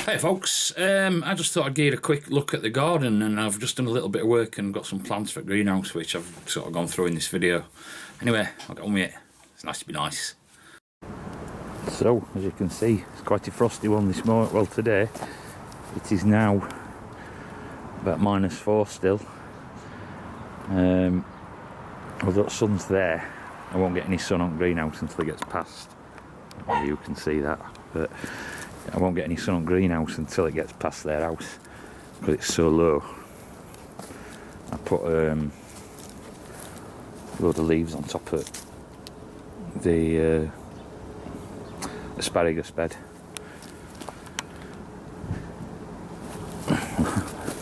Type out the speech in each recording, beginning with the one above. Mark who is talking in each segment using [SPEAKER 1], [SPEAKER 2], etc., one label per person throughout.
[SPEAKER 1] Hey folks, I just thought I'd give you a quick look at the garden, and I've just done a little bit of work and got some plants for greenhouse which I've sort of gone through in this video. Anyway, I'll get on with it. It's nice to be nice. So, as you can see, it's quite a frosty one this morning. Well, today it is now about -4 still. Although the sun's there, I won't get any sun on greenhouse until it gets past. Well, you can see that, but I won't get any sun on greenhouse until it gets past their house because it's so low. I put a load of leaves on top of the asparagus bed.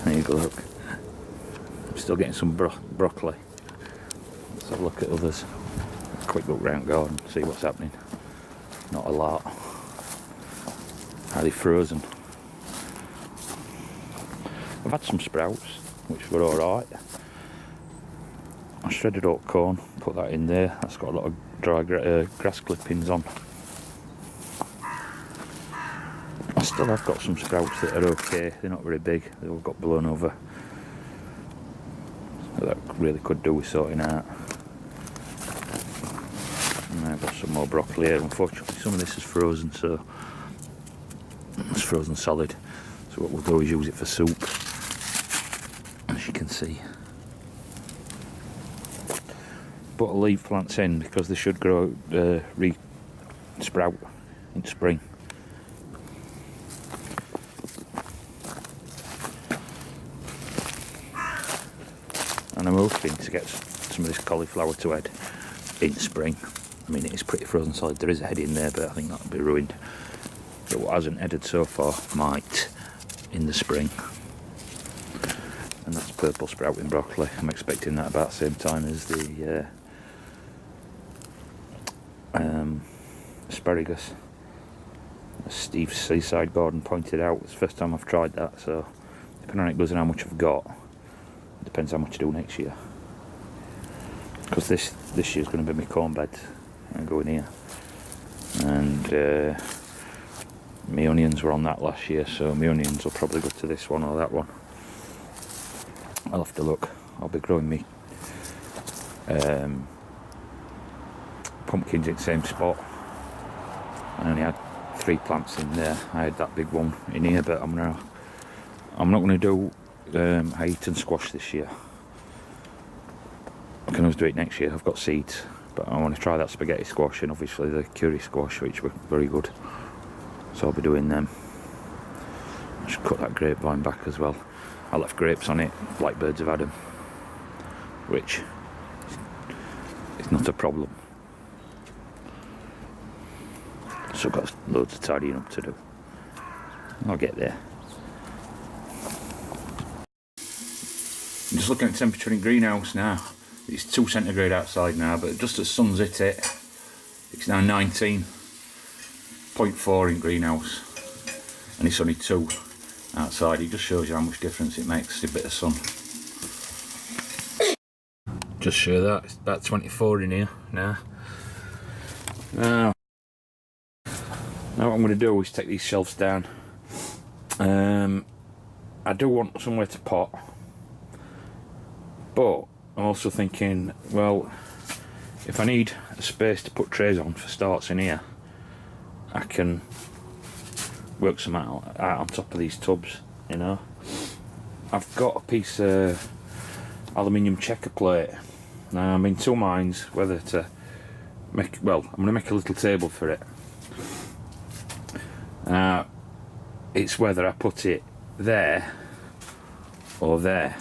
[SPEAKER 1] There you go, look. I'm still getting some broccoli. Let's have a look at others. Quick look round garden, see what's happening. Not a lot. Are they frozen? I've had some sprouts, which were alright. I shredded oat corn, put that in there. That's got a lot of dry grass clippings on. I still have got some sprouts that are okay. They're not very big. They all got blown over. So that really could do with sorting out. And I've got some more broccoli here. Unfortunately, some of this is frozen, so it's frozen solid. So what we'll do is use it for soup, as you can see. But I'll leave plants in because they should grow, sprout in spring. And I'm hoping to get some of this cauliflower to head in spring. I mean, it is pretty frozen solid. There is a head in there, but I think that'll be ruined. But what hasn't headed so far might in the spring. And that's purple sprouting broccoli. I'm expecting that about the same time as the asparagus. As Steve's Seaside Garden pointed out, it's the first time I've tried that, so depending on how it goes and how much I've got, it depends how much I do next year. Because this year's going to be my corn bed and go in here. And my onions were on that last year, so my onions will probably go to this one or that one. I'll have to look. I'll be growing me pumpkins in the same spot. I only had 3 plants in there. I had that big one in here, but I'm not going to do Haitian squash this year. I can always do it next year. I've got seeds, but I want to try that spaghetti squash and obviously the curry squash, which were very good. So I'll be doing them. I should cut that grapevine back as well. I left grapes on it, blackbirds have had them, which is not a problem. So I've got loads of tidying up to do. I'll get there. I'm just looking at the temperature in greenhouse now. It's 2 centigrade outside now, but just as sun's hit it, it's now 19.4 in greenhouse, and it's only 2 outside. It just shows you how much difference it makes, a bit of sun. Just show that, it's about 24 in here now. Now what I'm going to do is take these shelves down. I do want somewhere to pot, but I'm also thinking, well, if I need a space to put trays on for starts in here, I can work some out on top of these tubs, you know. I've got a piece of aluminium checker plate. Now I'm in 2 minds whether to make, well, I'm going to make a little table for it. It's whether I put it there or there.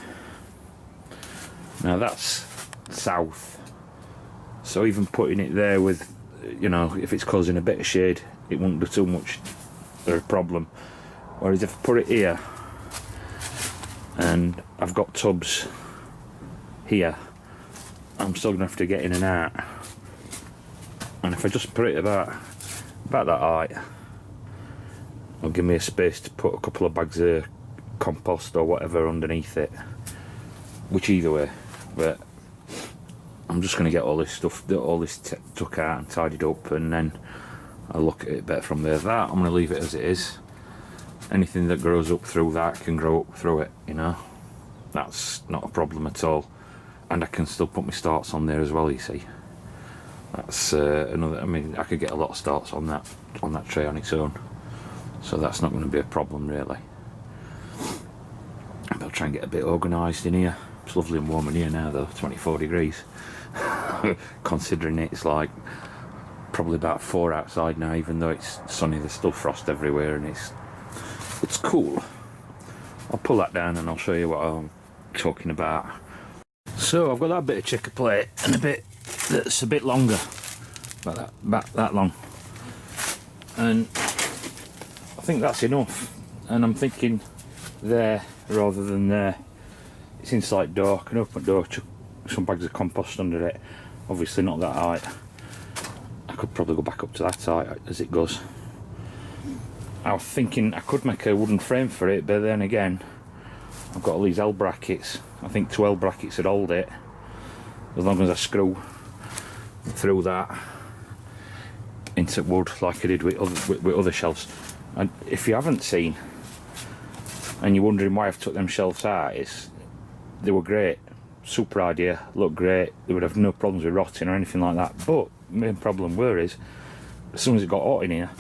[SPEAKER 1] Now that's south, so even putting it there with, you know, if it's causing a bit of shade, it won't do too much of a problem. Whereas if I put it here and I've got tubs here, I'm still going to have to get in and out. And if I just put it about that height, it'll give me a space to put a couple of bags of compost or whatever underneath it. Which either way, but I'm just going to get all this stuff, took out and tidied up, and then I'll look at it better from there. That I'm going to leave it as it is. anything that grows up through that can grow up through it, you know. That's not a problem at all. And I can still put my starts on there as well, you see. That's another, I mean, I could get a lot of starts on that tray on its own. So that's not going to be a problem really. But I'll try and get a bit organised in here. It's lovely and warm in here now though, 24 degrees. Considering it's like probably about 4 outside now, even though it's sunny, there's still frost everywhere and it's cool. I'll pull that down and I'll show you what I'm talking about. So I've got that bit of checker plate and a bit that's a bit longer, about that long, and I think that's enough. And I'm thinking there rather than there. It's inside door, I can open the door, chuck some bags of compost under it. Obviously not that height. I could probably go back up to that height as it goes. I was thinking I could make a wooden frame for it, but then again I've got all these L brackets. I think 2 L brackets would hold it as long as I screw through that into wood like I did with other shelves. And if you haven't seen and you're wondering why I've took them shelves out, they were great, super idea, look great, they would have no problems with rotting or anything like that. But the main problem is as soon as it got hot in here,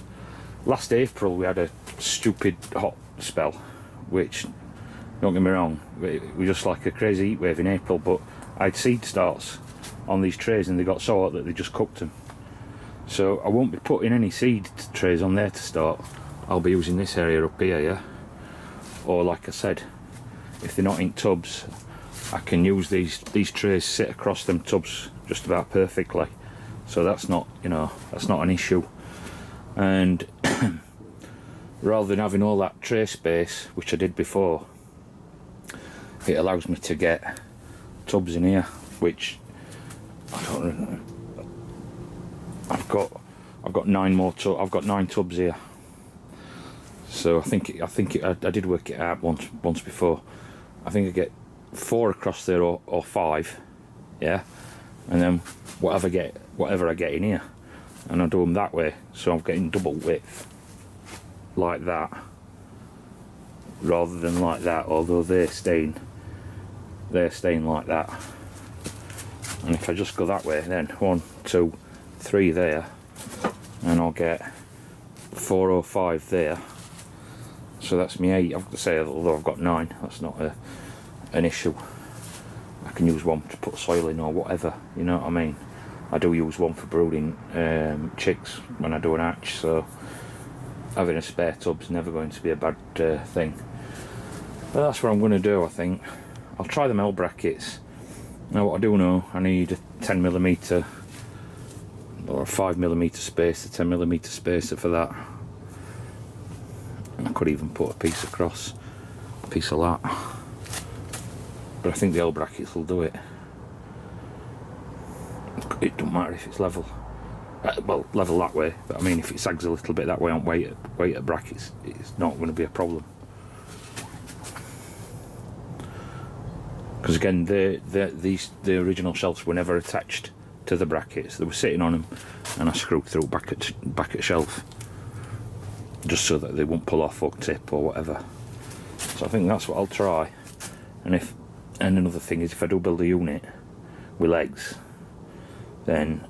[SPEAKER 1] last April we had a stupid hot spell, which, don't get me wrong, it was just like a crazy heat wave in April, but I had seed starts on these trays and they got so hot that they just cooked them. So I won't be putting any seed trays on there to start. I'll be using this area up here, yeah? Or like I said, if they're not in tubs, I can use these trays, sit across them tubs just about perfectly. So that's not, you know, that's not an issue. And rather than having all that tray space, which I did before, it allows me to get tubs in here, which I don't know. I've got 9 more tubs. I've got 9 tubs here. So I did work it out once before. I think I get 4 across there or 5, yeah, and then whatever I get in here, and I do them that way. So I'm getting double width like that, rather than like that. Although they're staying like that. And if I just go that way, then 1, 2, 3 there, and I'll get 4 or 5 there. So that's me 8. I've got to say, although I've got 9, that's not an issue. I can use one to put soil in or whatever, you know what I mean. I do use one for brooding chicks when I do an hatch, so having a spare tub's never going to be a bad thing. But that's what I'm going to do, I think. I'll try the L brackets. Now what I do know, I need a 10mm or a 5mm spacer, 10mm spacer for that. And I could even put a piece across, a piece of that. But I think the L brackets will do it. It don't matter if it's level. Well, level that way, but I mean if it sags a little bit that way on weight at brackets, it's not going to be a problem. Because again, the original shelves were never attached to the brackets. They were sitting on them, and I screwed through back at shelf, just so that they won't pull off or tip or whatever. So I think that's what I'll try. And another thing is, if I do build a unit with legs, then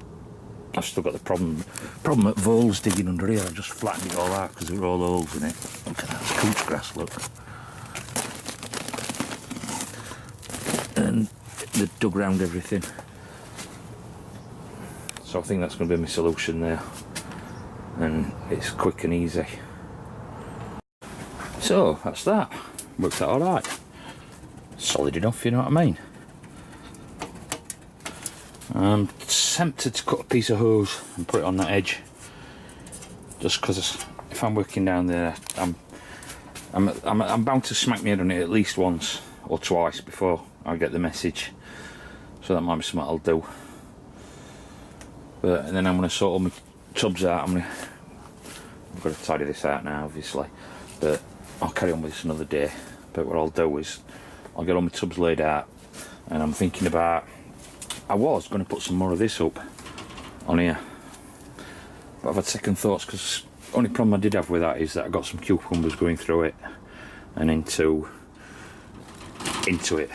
[SPEAKER 1] I've still got the problem at voles digging under here. I've just flattened it all out because there are all holes in it. Look at that, it's couch grass, look. And they dug round everything. So I think that's going to be my solution there. And it's quick and easy. So that's that. Worked out alright. Solid enough, you know what I mean. I'm tempted to cut a piece of hose and put it on that edge, just because if I'm working down there, I'm bound to smack my head on it at least once or twice before I get the message. So that might be something I'll do. But and then I'm going to sort all my tubs out. I've got to tidy this out now, obviously, but I'll carry on with this another day. But what I'll do is I'll get all my tubs laid out, and I'm thinking about, I was going to put some more of this up on here, but I've had second thoughts because Only problem I did have with that is that I got some cucumbers going through it and into it.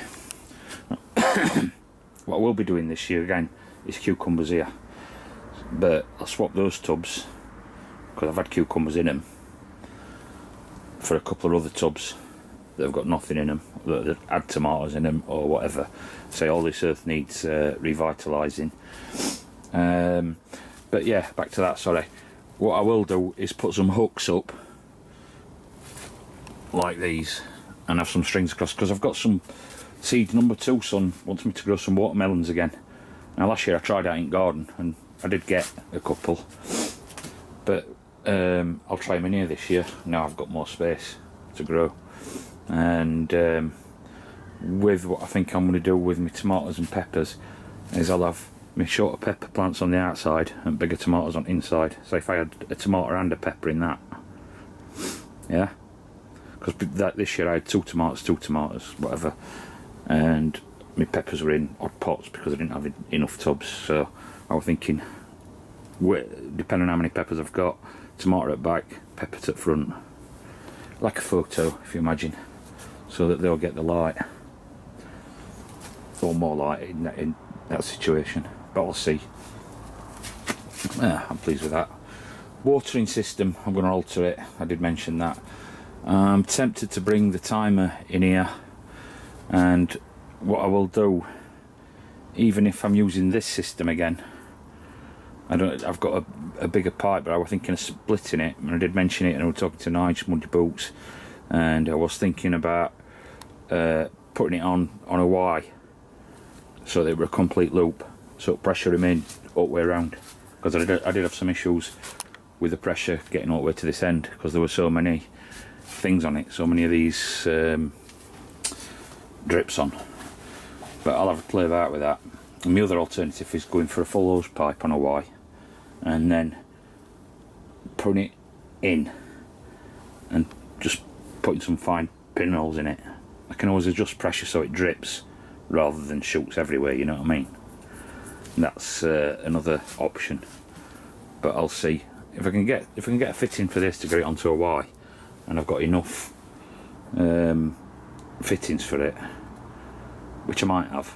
[SPEAKER 1] What I will be doing this year again is cucumbers here, but I'll swap those tubs, because I've had cucumbers in them, for a couple of other tubs that have got nothing in them, that had tomatoes in them or whatever. Say all this earth needs revitalising. But yeah, back to that, sorry. What I will do is put some hooks up like these and have some strings across, because I've got some seed. Number 2 son wants me to grow some watermelons again. Now last year I tried out in garden and I did get a couple, but I'll try them in here this year. Now I've got more space to grow. And with what I think I'm going to do with my tomatoes and peppers is I'll have my shorter pepper plants on the outside and bigger tomatoes on the inside. So if I had a tomato and a pepper in that, yeah, because this year I had two tomatoes, whatever, and my peppers were in odd pots because I didn't have enough tubs. So I was thinking, depending on how many peppers I've got, tomato at back, pepper at front, like a photo, if you imagine, so that they'll get the light, or more light in that situation. But I'll see. I'm pleased with that. Watering system, I'm going to alter it. I did mention that. I'm tempted to bring the timer in here, and what I will do, even if I'm using this system again, I've got a bigger pipe, but I was thinking of splitting it, and I did mention it, and I was talking to Nigel Muddy Boots, and I was thinking about putting it on a Y, so that it were a complete loop, so pressure remained all the way around, because I did have some issues with the pressure getting all the way to this end, because there were so many things on it, so many of these drips on. But I'll have a play about with that. And the other alternative is going for a full hose pipe on a Y, and then putting it in and just putting some fine pinholes in it. I can always adjust pressure so it drips rather than shoots everywhere, you know what I mean? And that's another option, but I'll see if I can get a fitting for this to get it onto a Y, and I've got enough fittings for it, which I might have.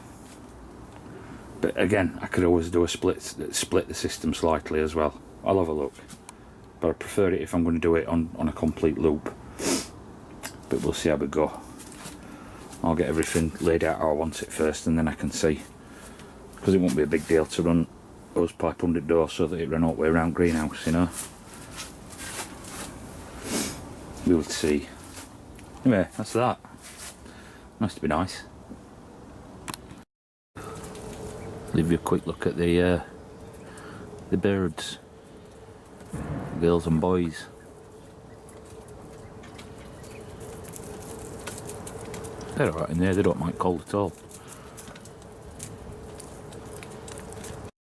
[SPEAKER 1] But again, I could always do a split the system slightly as well. I'll have a look, but I prefer it if I'm going to do it on a complete loop. But we'll see how we go. I'll get everything laid out how I want it first, and then I can see, because it won't be a big deal to run hose pipe under the door so that it ran all the way around greenhouse, you know. We will see. Anyway, that's that. Nice to be nice. Leave you a quick look at the birds, girls and boys. They're alright in there, they don't mind cold at all.